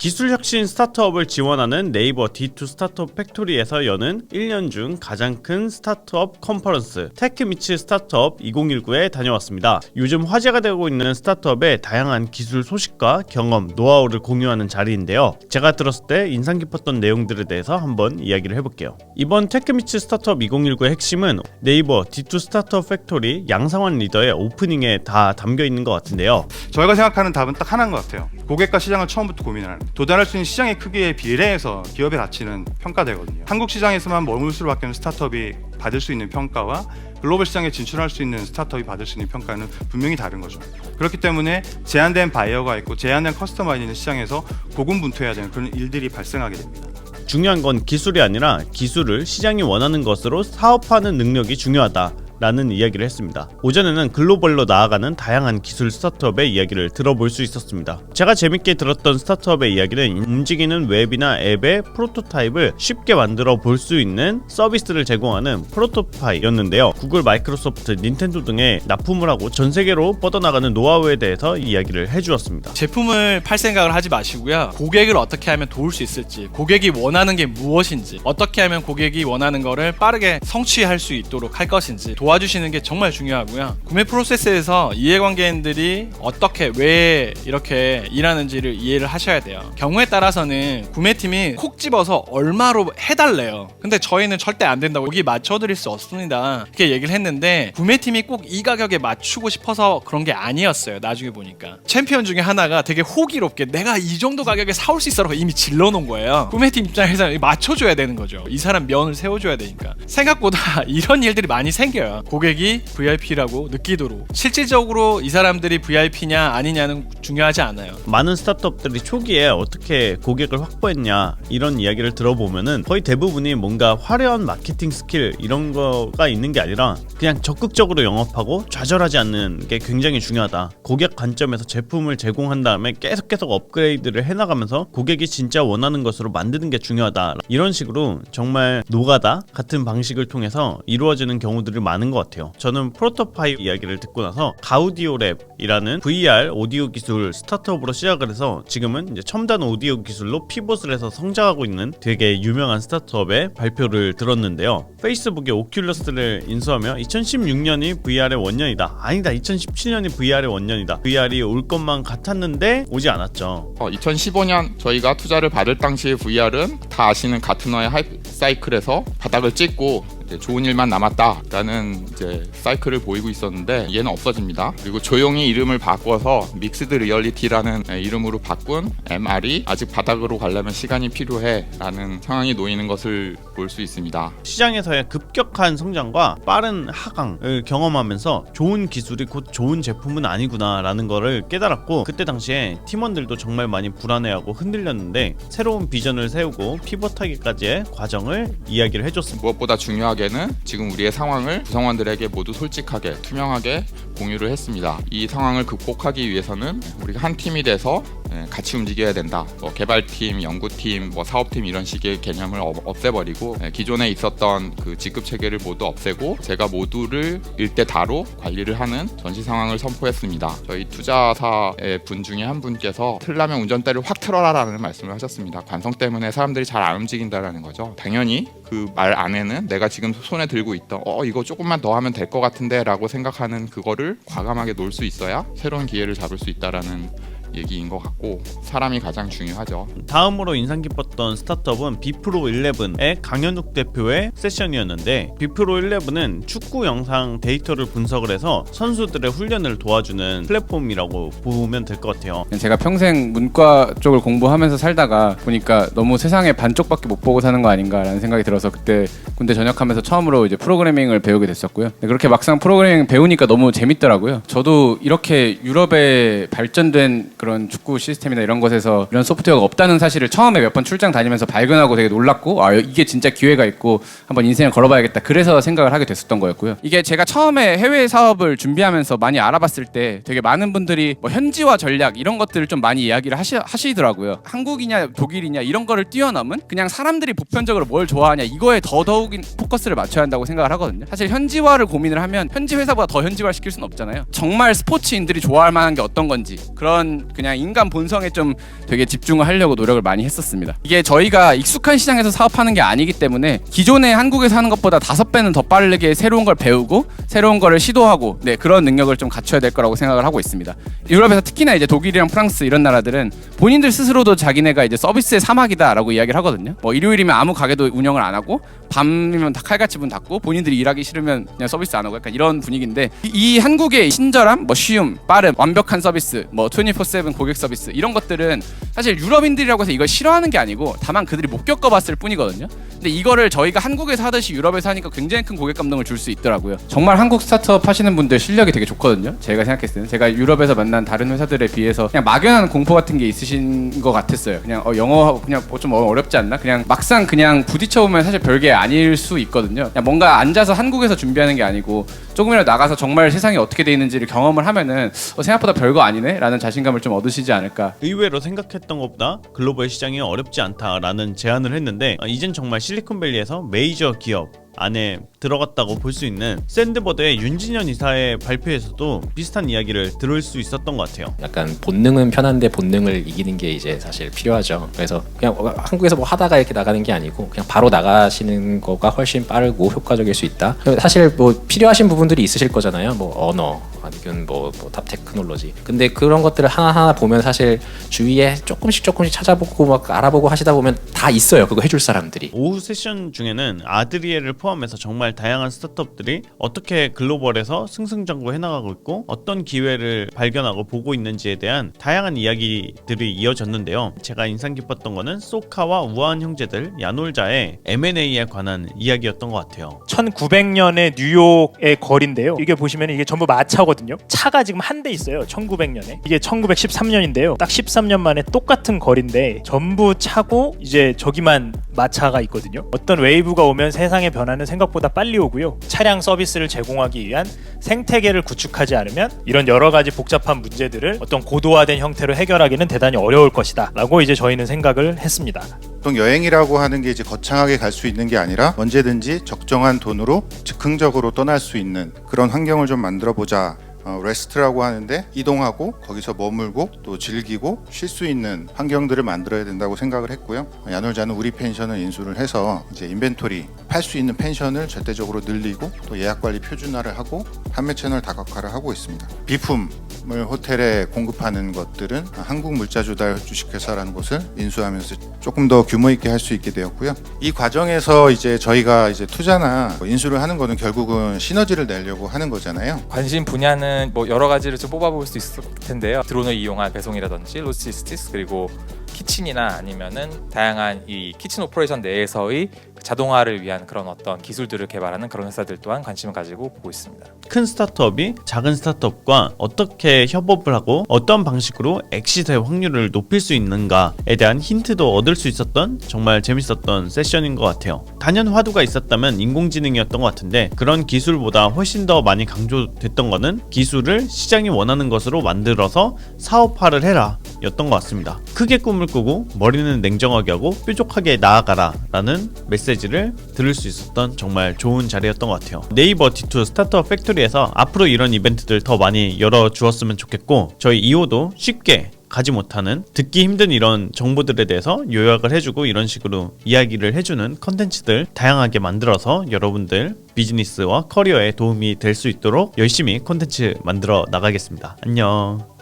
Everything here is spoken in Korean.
기술혁신 스타트업을 지원하는 네이버 D2 스타트업 팩토리에서 여는 1년 중 가장 큰 스타트업 컨퍼런스 테크미츠 스타트업 2019에 다녀왔습니다. 요즘 화제가 되고 있는 스타트업의 다양한 기술 소식과 경험, 노하우를 공유하는 자리인데요. 제가 들었을 때 인상 깊었던 내용들에 대해서 한번 이야기를 해볼게요. 이번 테크미츠 스타트업 2019의 핵심은 네이버 D2 스타트업 팩토리 양상환 리더의 오프닝에 다 담겨 있는 것 같은데요. 저희가 생각하는 답은 딱 하나인 것 같아요. 고객과 시장을 처음부터 고민하는, 도달할 수 있는 시장의 크기에 비례해서 기업의 가치는 평가되거든요. 한국 시장에서만 머물 수밖에 없는 스타트업이 받을 수 있는 평가와 글로벌 시장에 진출할 수 있는 스타트업이 받을 수 있는 평가는 분명히 다른 거죠. 그렇기 때문에 제한된 바이어가 있고 제한된 커스터마가 있는 시장에서 고군분투해야 되는 그런 일들이 발생하게 됩니다. 중요한 건 기술이 아니라 기술을 시장이 원하는 것으로 사업하는 능력이 중요하다 라는 이야기를 했습니다. 오전에는 글로벌로 나아가는 다양한 기술 스타트업의 이야기를 들어볼 수 있었습니다. 제가 재밌게 들었던 스타트업의 이야기는 움직이는 웹이나 앱의 프로토타입을 쉽게 만들어 볼 수 있는 서비스를 제공하는 프로토파이였는데요. 구글, 마이크로소프트, 닌텐도 등에 납품을 하고 전 세계로 뻗어나가는 노하우에 대해서 이야기를 해주었습니다. 제품을 팔 생각을 하지 마시고요. 고객을 어떻게 하면 도울 수 있을지, 고객이 원하는 게 무엇인지, 어떻게 하면 고객이 원하는 거를 빠르게 성취할 수 있도록 할 것인지 도와주시는 게 정말 중요하고요. 구매 프로세스에서 이해관계인들이 어떻게 왜 이렇게 일하는지를 이해를 하셔야 돼요. 경우에 따라서는 구매팀이 콕 집어서 얼마로 해달래요. 근데 저희는 절대 안 된다고, 여기 맞춰드릴 수 없습니다 이렇게 얘기를 했는데 구매팀이 꼭 이 가격에 맞추고 싶어서 그런 게 아니었어요. 나중에 보니까 챔피언 중에 하나가 되게 호기롭게 내가 이 정도 가격에 사올 수 있어라고 이미 질러놓은 거예요. 구매팀 입장에서 맞춰줘야 되는 거죠. 이 사람 면을 세워줘야 되니까. 생각보다 이런 일들이 많이 생겨요. 고객이 VIP라고 느끼도록. 실질적으로 이 사람들이 VIP냐 아니냐는 중요하지 않아요. 많은 스타트업들이 초기에 어떻게 고객을 확보했냐 이런 이야기를 들어보면은 거의 대부분이 뭔가 화려한 마케팅 스킬 이런 거가 있는 게 아니라 그냥 적극적으로 영업하고 좌절하지 않는 게 굉장히 중요하다. 고객 관점에서 제품을 제공한 다음에 계속 업그레이드를 해나가면서 고객이 진짜 원하는 것으로 만드는 게 중요하다. 이런 식으로 정말 노가다 같은 방식을 통해서 이루어지는 경우들이 많은 것 같아요. 저는 프로토파이 이야기를 듣고 나서 가우디오랩이라는 VR 오디오 기술 스타트업으로 시작을 해서 지금은 이제 첨단 오디오 기술로 피봇을 해서 성장하고 있는 되게 유명한 스타트업의 발표를 들었는데요. 페이스북에 오큘러스를 인수하며 2016년이 VR의 원년이다. 아니다, 2017년이 VR의 원년이다. VR이 올 것만 같았는데 오지 않았죠. 2015년 저희가 투자를 받을 당시의 VR은 다 아시는 가트너의 하이프 사이클에서 바닥을 찍고 이제 좋은 일만 남았다라는 이제 사이클을 보이고 있었는데 얘는 없어집니다. 그리고 조용히 이름을 바꿔서 믹스드 리얼리티라는 이름으로 바꾼 MR이 아직 바닥으로 가려면 시간이 필요해라는 상황이 놓이는 것을 볼 수 있습니다. 시장에서의 급격한 성장과 빠른 하강을 경험하면서 좋은 기술이 곧 좋은 제품은 아니구나라는 거를 깨달았고, 그때 당시에 팀원들도 정말 많이 불안해하고 흔들렸는데 새로운 비전을 세우고 피벗하기까지의 과정을 이야기를 해줬습니다. 무엇보다 중요하게는 지금 우리의 상황을 구성원들에게 모두 솔직하게 투명하게 공유를 했습니다. 이 상황을 극복하기 위해서는 우리가 한 팀이 돼서 같이 움직여야 된다. 개발팀, 연구팀, 사업팀 이런 식의 개념을 없애버리고 기존에 있었던 그 직급 체계를 모두 없애고 제가 모두를 일대다로 관리를 하는 전시 상황을 선포했습니다. 저희 투자사의 분 중에 한 분께서 틀라면 운전대를 확 틀어라라는 말씀을 하셨습니다. 관성 때문에 사람들이 잘 안 움직인다라는 거죠. 당연히 그 말 안에는 내가 지금 손에 들고 있던 이거 조금만 더 하면 될 것 같은데 라고 생각하는 그거를 과감하게 놓을 수 있어야 새로운 기회를 잡을 수 있다라는 얘기인 것 같고, 사람이 가장 중요하죠. 다음으로 인상 깊었던 스타트업은 비프로11의 강현욱 대표의 세션이었는데, 비프로11은 축구 영상 데이터를 분석을 해서 선수들의 훈련을 도와주는 플랫폼이라고 보면 될 것 같아요. 제가 평생 문과 쪽을 공부하면서 살다가 보니까 너무 세상의 반쪽밖에 못 보고 사는 거 아닌가라는 생각이 들어서 그때 군대 전역하면서 처음으로 이제 프로그래밍을 배우게 됐었고요. 그렇게 막상 프로그래밍 배우니까 너무 재밌더라고요. 저도 이렇게 유럽에 발전된 그런 축구 시스템이나 이런 것에서 이런 소프트웨어가 없다는 사실을 처음에 몇 번 출장 다니면서 발견하고 되게 놀랐고, 이게 진짜 기회가 있고 한번 인생을 걸어봐야겠다, 그래서 생각을 하게 됐었던 거였고요. 이게 제가 처음에 해외 사업을 준비하면서 많이 알아봤을 때 되게 많은 분들이 현지화 전략 이런 것들을 좀 많이 이야기를 하시더라고요. 한국이냐 독일이냐 이런 거를 뛰어넘은 그냥 사람들이 보편적으로 뭘 좋아하냐 이거에 더더욱 포커스를 맞춰야 한다고 생각을 하거든요. 사실 현지화를 고민을 하면 현지 회사보다 더 현지화를 시킬 수는 없잖아요. 정말 스포츠인들이 좋아할 만한 게 어떤 건지, 그런 그냥 인간 본성에 좀 되게 집중을 하려고 노력을 많이 했었습니다. 이게 저희가 익숙한 시장에서 사업하는 게 아니기 때문에 기존에 한국에서 하는 것보다 5배는 더 빠르게 새로운 걸 배우고 새로운 거를 시도하고 그런 능력을 좀 갖춰야 될 거라고 생각을 하고 있습니다. 유럽에서 특히나 이제 독일이랑 프랑스 이런 나라들은 본인들 스스로도 자기네가 이제 서비스의 사막이다라고 이야기를 하거든요. 뭐 일요일이면 아무 가게도 운영을 안 하고 밤이면 다 칼같이 문 닫고 본인들이 일하기 싫으면 그냥 서비스 안 하고 약간 이런 분위기인데 이 한국의 친절함, 뭐 쉬움, 빠름, 완벽한 서비스, 뭐 24/7 고객 서비스 이런 것들은 사실 유럽인들이라고 해서 이걸 싫어하는 게 아니고 다만 그들이 못 겪어봤을 뿐이거든요. 근데 이거를 저희가 한국에서 하듯이 유럽에서 하니까 굉장히 큰 고객 감동을 줄 수 있더라고요. 정말 한국 스타트업 하시는 분들 실력이 되게 좋거든요. 제가 생각했을 때는 제가 유럽에서 만난 다른 회사들에 비해서 그냥 막연한 공포 같은 게 있으신 것 같았어요. 그냥 영어 그냥 뭐 좀 어렵지 않나? 그냥 막상 그냥 부딪혀보면 사실 별게 아닐 수 있거든요. 그냥 뭔가 앉아서 한국에서 준비하는 게 아니고 조금이라도 나가서 정말 세상이 어떻게 돼 있는지를 경험을 하면은 생각보다 별거 아니네? 라는 자신감을 좀 얻으시지 않을까. 의외로 생각했던 것보다 글로벌 시장이 어렵지 않다라는 제안을 했는데 이젠 정말 실리콘밸리에서 메이저 기업 안에 들어갔다고 볼 수 있는 샌드버드의 윤진현 이사의 발표에서도 비슷한 이야기를 들을 수 있었던 것 같아요. 약간 본능은 편한데 본능을 이기는 게 이제 사실 필요하죠. 그래서 그냥 한국에서 뭐 하다가 이렇게 나가는 게 아니고 그냥 바로 나가시는 거가 훨씬 빠르고 효과적일 수 있다. 사실 뭐 필요하신 부분들이 있으실 거잖아요. 뭐 언어 아니면 탑 테크놀로지. 근데 그런 것들을 하나하나 보면 사실 주위에 조금씩 찾아보고 막 알아보고 하시다 보면 다 있어요. 그거 해줄 사람들이. 오후 세션 중에는 아드리에를 포함해서 정말 다양한 스타트업들이 어떻게 글로벌에서 승승장구 해나가고 있고 어떤 기회를 발견하고 보고 있는지에 대한 다양한 이야기들이 이어졌는데요. 제가 인상 깊었던 거는 소카와 우아한 형제들 야놀자의 M&A에 관한 이야기였던 것 같아요. 1900년에 뉴욕의 거리인데요. 이게 보시면 이게 전부 마차거든요. 차가 지금 한 대 있어요. 1900년에. 이게 1913년인데요. 딱 13년 만에 똑같은 거리인데 전부 차고 이제 저기만 마차가 있거든요. 어떤 웨이브가 오면 세상의 변화는 생각보다 빨리 오고요. 차량 서비스를 제공하기 위한 생태계를 구축하지 않으면 이런 여러 가지 복잡한 문제들을 어떤 고도화된 형태로 해결하기는 대단히 어려울 것이다 라고 이제 저희는 생각을 했습니다. 보통 여행이라고 하는 게 이제 거창하게 갈 수 있는 게 아니라 언제든지 적정한 돈으로 즉흥적으로 떠날 수 있는 그런 환경을 좀 만들어 보자. 레스트라고 하는데 이동하고 거기서 머물고 또 즐기고 쉴 수 있는 환경들을 만들어야 된다고 생각을 했고요. 야놀자는 우리 펜션을 인수를 해서 이제 인벤토리 팔 수 있는 펜션을 절대적으로 늘리고 또 예약 관리 표준화를 하고 판매 채널 다각화를 하고 있습니다. 비품을 호텔에 공급하는 것들은 한국 물자조달 주식회사라는 곳을 인수하면서 조금 더 규모 있게 할 수 있게 되었고요. 이 과정에서 이제 저희가 이제 투자나 인수를 하는 거는 결국은 시너지를 내려고 하는 거잖아요. 관심 분야는 뭐 여러 가지를 좀 뽑아볼 수 있을 텐데요. 드론을 이용한 배송이라든지 로지스틱스 그리고 키친이나 아니면은 다양한 이 키친 오퍼레이션 내에서의 자동화를 위한 그런 어떤 기술들을 개발하는 그런 회사들 또한 관심을 가지고 보고 있습니다. 큰 스타트업이 작은 스타트업과 어떻게 협업을 하고 어떤 방식으로 엑시트의 확률을 높일 수 있는가에 대한 힌트도 얻을 수 있었던 정말 재밌었던 세션인 것 같아요. 단연 화두가 있었다면 인공지능이었던 것 같은데 그런 기술보다 훨씬 더 많이 강조됐던 거는 기술을 시장이 원하는 것으로 만들어서 사업화를 해라 였던 것 같습니다. 크게 꿈을 꾸고 머리는 냉정하게 하고 뾰족하게 나아가라 라는 메시지를 들을 수 있었던 정말 좋은 자리였던 것 같아요. 네이버 D2 스타트업 팩토리에서 앞으로 이런 이벤트들 더 많이 열어주었으면 좋겠고 저희 2호도 쉽게 가지 못하는 듣기 힘든 이런 정보들에 대해서 요약을 해주고 이런 식으로 이야기를 해주는 컨텐츠들 다양하게 만들어서 여러분들 비즈니스와 커리어에 도움이 될 수 있도록 열심히 컨텐츠 만들어 나가겠습니다. 안녕.